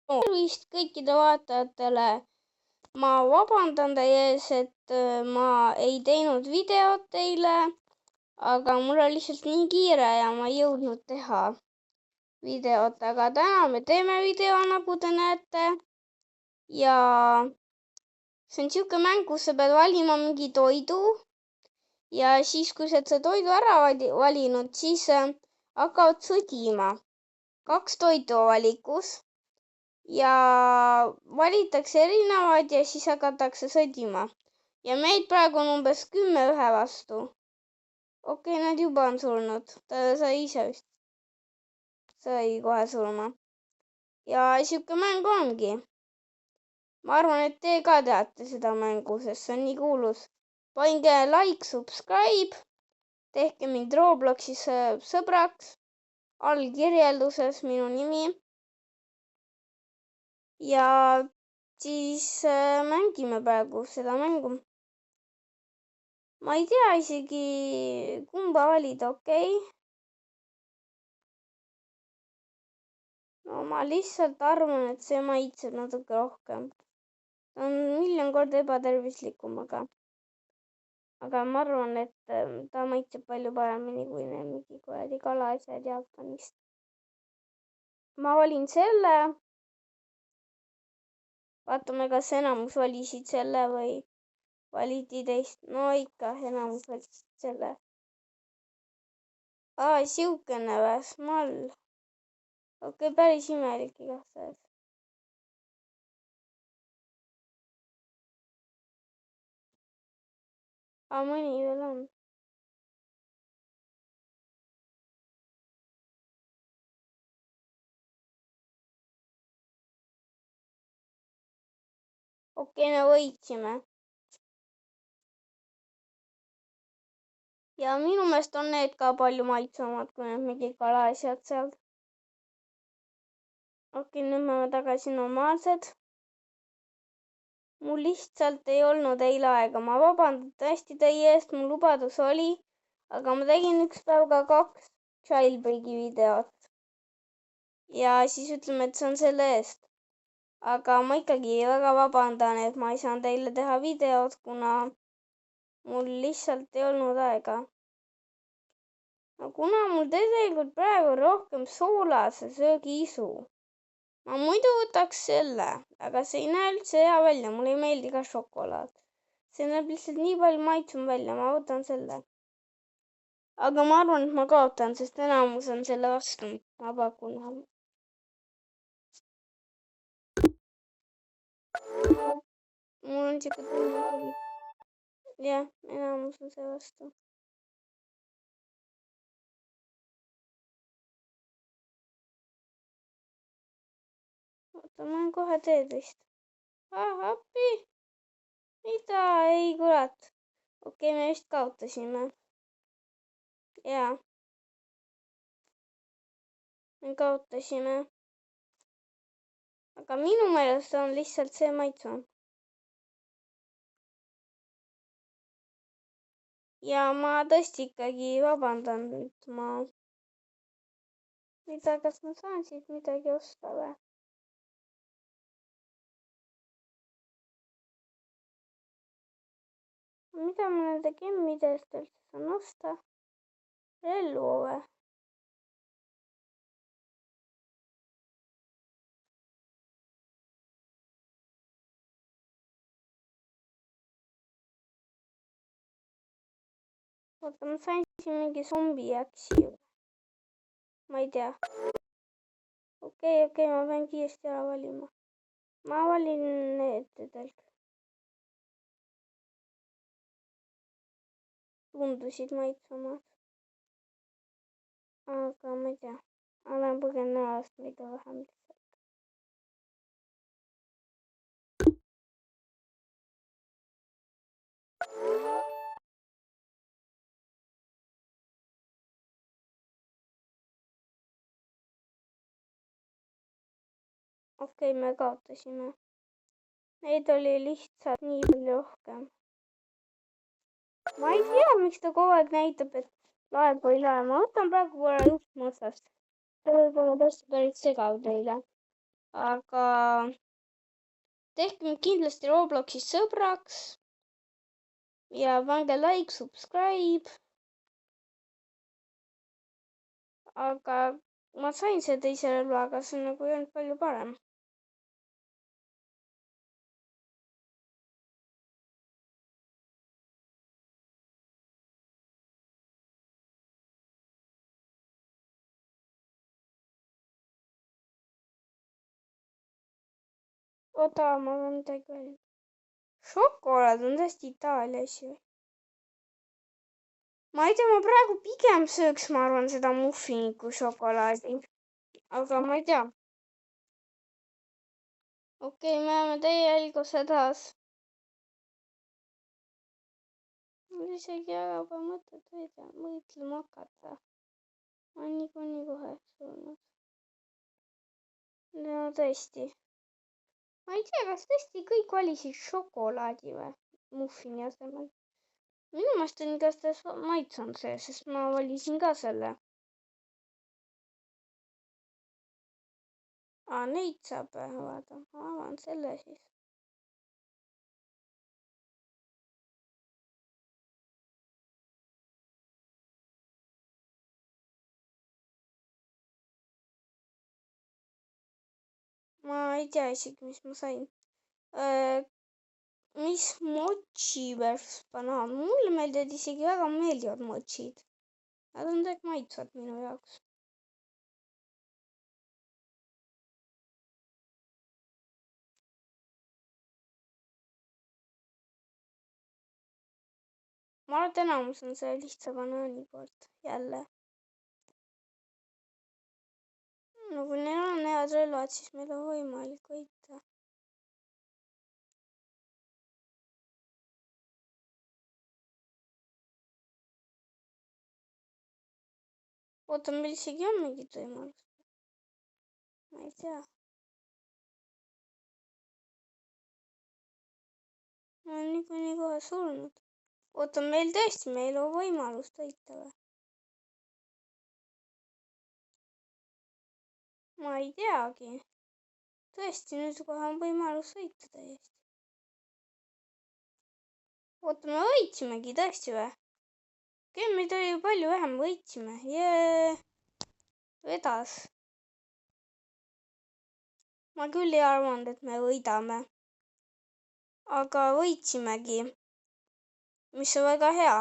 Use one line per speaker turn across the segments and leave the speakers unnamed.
Tervist kõikide vaatajatele. Ma vabandan teie ees, et ma ei teinud videot teile, aga mul oli lihtsalt nii kiire ja ma ei jõudnud teha videot, aga täna me teeme video, nagu te näete. Ja see on siuke mäng, kus sa pead valima mingi toidu ja siis, kui sa oled toidu ära valinud, siis hakkavad sõdima. 2 toitu valikus. Ja valitakse erinevaid ja siis hakatakse sõdima. Ja meid praegu on umbes 10 ühe vastu. Okei, nad juba on surnud. Ta sai ise vist. Sai kohe surma. Ja siuke mäng ongi. Ma arvan, et te ka teate seda mängu, sest see on nii kuulus. Pange like, subscribe. Tehke mind Robloxis sõbraks. All kirjelduses minu nimi. Ja siis mängime praegu seda mängu. Ma ei tea isegi kumba valida, okei. No ma lihtsalt arvan, et see maitseb natuke rohkem. Ta on 1,000,000 korda ebatervislikum, aga ma arvan, et ta maitseb palju paremini kui mingi kuradi kalaasjad Jaapanist. Ma valin selle. Vaatame, kas enamus valisid selle või valiti teist. No ikka enamus valisid selle. Siukene või small. Okei, päris imelik igatahes. Mõni veel on. Okei, me võitsime. Ja minu meelest on need ka palju maitsvamad kui need mingi kalaasjad seal. Okei, nüüd me oleme tagasi normaalsed. Mul lihtsalt ei olnud eile aega. Ma vabandan tõesti teie eest, mu lubadus oli. Aga ma tegin üks päev ka 2 jailbreaki videot. Ja siis ütleme, et see on selle eest. Aga ma ikkagi väga vabandan, et ma ei saanud teile teha videot, kuna mul lihtsalt ei olnud aega. No kuna mul tegelikult praegu rohkem soolase söögi isu. Ma muidu võtaks selle, aga see ei näe üldse hea välja. Mulle ei meeldi ka šokolaad. See näeb lihtsalt nii palju maitsum välja. Ma võtan selle. Aga ma arvan, et ma kaotan, sest enamus on selle vastu. Ma pakun. Mul on siuke tunne. Jah, enamus on see vastu. Oota, ma olen kohe teed vist. Appi! Mida? Ei, kurat. Okei, me vist kaotasime. Jaa. Me kaotasime. Aga minu meelest on lihtsalt see maitsvam. Ja ma tõesti ikkagi vabandan, et kas ma saan siit midagi osta või? Mida ma nende gemmide eest üldse saan osta? Relvu või? Oota, ma sain siin mingi zombijaksi. Ma ei tea. Okei, ma pean kiiresti ära valima. Ma valin need tegelikult. Tundusid maitsvamad. Aga ma ei tea. Ma lähen põgen näost mida vähem lihtsalt. Okei, me kaotasime. Neid oli lihtsalt nii palju rohkem. Ma ei tea, miks ta kogu aeg näitab, et laeb või ei lae. Ma võtan praegu korra juhtme otsast. See võib olla tõesti päris segav teile. aga tehke mind kindlasti Robloxis sõbraks ja pange like, subscribe. aga ma sain selle teise relva, aga see nagu ei olnud palju parem. oota, ma pean midagi välja. šokolaad on tõesti Itaalia asi. ma ei tea, ma praegu pigem sööks, ma arvan, seda muffinit kui šokolaadi. aga ma ei tea. okei, me oleme teie jälguse taas. mul isegi väga pole mõtet võitlema hakata. ma olen niikuinii kohe surnud. no tõesti. ma ei tea, kas tõesti kõik valisid šokolaadi või muffini asemel. minu meelest on igastahes maitsenud see, sest ma valisin ka selle. Neid saab avada. ma avan selle siis. ma ei tea isegi, mis ma sain. mis mochi versus banaan. mulle meeldivad isegi väga meeldivad mochid. Nad on tegelikult maitsvad minu jaoks. ma arvan, et enamus on see lihtsa banaani poolt jälle. no kui neil on head relvad, siis meil on võimalik võita. oota, meil isegi on mingid võimalused. ma ei tea. ma olen niikuinii kohe surnud. oota, meil on võimalust võita või? ma ei teagi. tõesti, nüüd kohe on võimalus võita täiesti. oota, me võitsimegi tõesti või? okei, meid oli ju palju vähem, võitsime. Jee. vedas. ma küll ei arvanud, et me võidame. aga võitsimegi. mis on väga hea.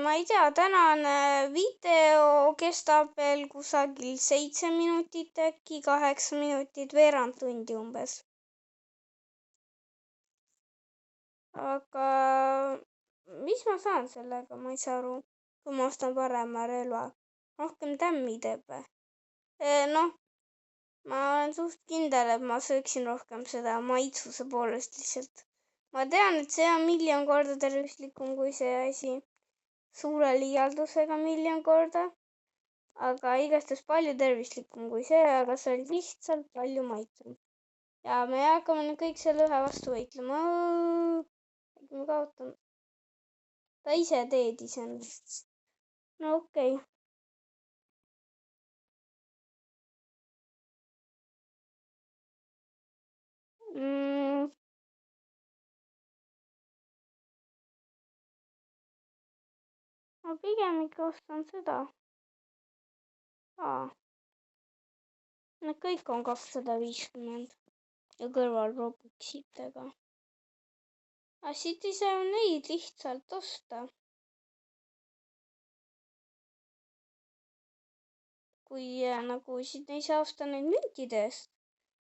ma ei tea, tänane video kestab veel kusagil 7 minutit äkki, 8 minutit, veerand tundi umbes. aga mis ma saan sellega, ma ei saa aru, kui ma ostan parema relva. rohkem tämmi teeb või? noh, ma olen suht kindel, et ma sööksin rohkem seda maitsuse poolest lihtsalt. ma tean, et see on 1 000 000 korda tervislikum kui see asi. suure liialdusega 1 000 000 korda. aga igastahes palju tervislikum kui see, aga see oli lihtsalt palju maitsvam. ja me hakkame nüüd kõik selle ühe vastu võitlema. äkki me kaotame. ta ise teed iseennast. no okei. ma pigem ikka ostan seda. Need kõik on 250 ja kõrval Robuxitega. aga siit ei saa neid lihtsalt osta. kui nagu siit ei saa osta neid müntidest,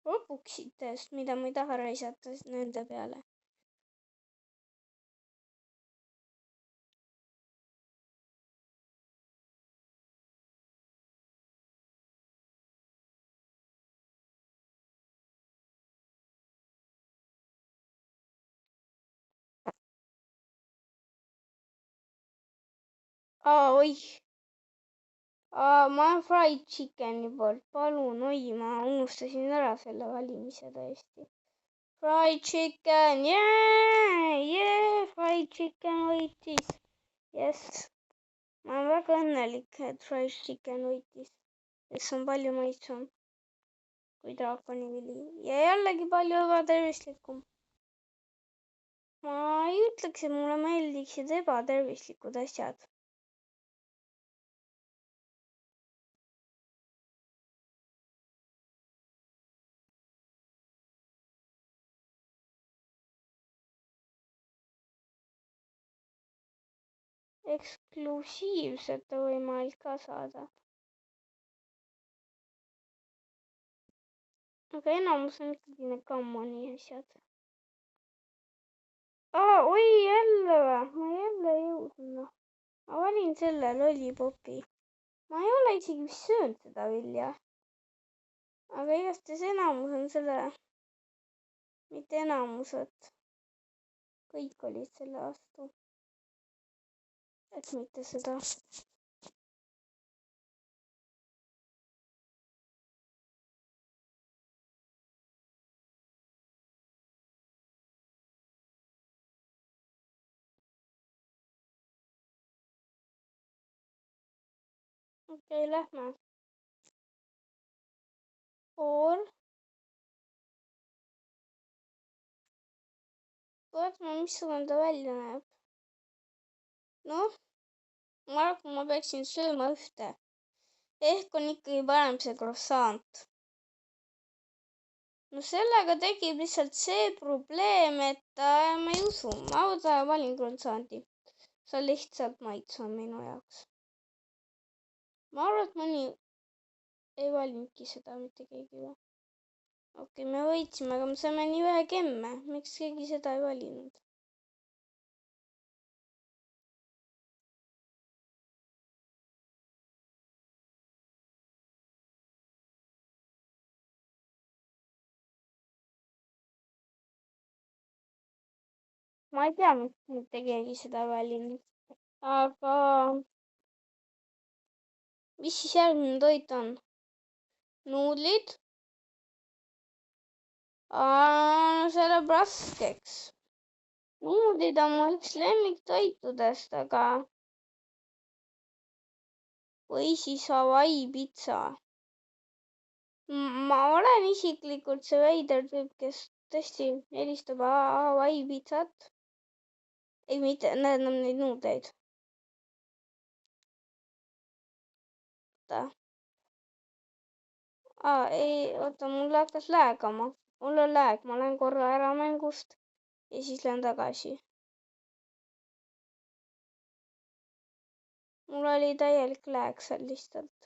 Robuxitest, mida ma ei taha raisata nende peale. oih. ma olen fried chicken'i poolt, palun, oi, ma unustasin ära selle valimise täiesti. Fried chicken, fried chicken võitis. Jess, ma olen väga õnnelik, et fried chicken võitis. kes on palju maitsvam kui draakonivili ja jällegi palju ebatervislikum. ma ei ütleks, et mulle meeldiksid ebatervislikud asjad. Eksklusiivselt on võimalik ka saada. aga enamus on ikkagi need Commoni asjad. Oi, jälle või? Ma jälle ei jõudnud. Ma valin selle lollipopi. ma ei ole isegi vist söönud seda vilja. aga igastahes enamus on selle, mitte enamused, kõik olid selle vastu. et mitte seda. okei, lähme. vaatame, missugune ta välja näeb. noh, ma arvan, et ma peaksin sööma ühte. ehk on ikkagi parem see croissant. no sellega tekib lihtsalt see probleem, et ma ei usu. ma valin croissanti. see on lihtsalt maitsvam minu jaoks. ma arvan, et mõni ei valinudki seda, mitte keegi või. okei, me võitsime, aga me saime nii vähe gemme. miks keegi seda ei valinud? ma ei tea, miks mitte keegi seda ei valinud. aga mis siis järgmine toit on? nuudlid. see läheb raskeks. nuudlid on mu üks lemmiktoitudest, aga või siis Hawaii pitsa. ma olen isiklikult see veider tüüp, kes tõesti eelistab Hawaii pitsat. ei, mitte, need on neid nuudleid. ei, oota, mul hakkas läägama. mul on lääg, ma lähen korra ära mängust ja siis lähen tagasi. mul oli täielik lääg seal lihtsalt.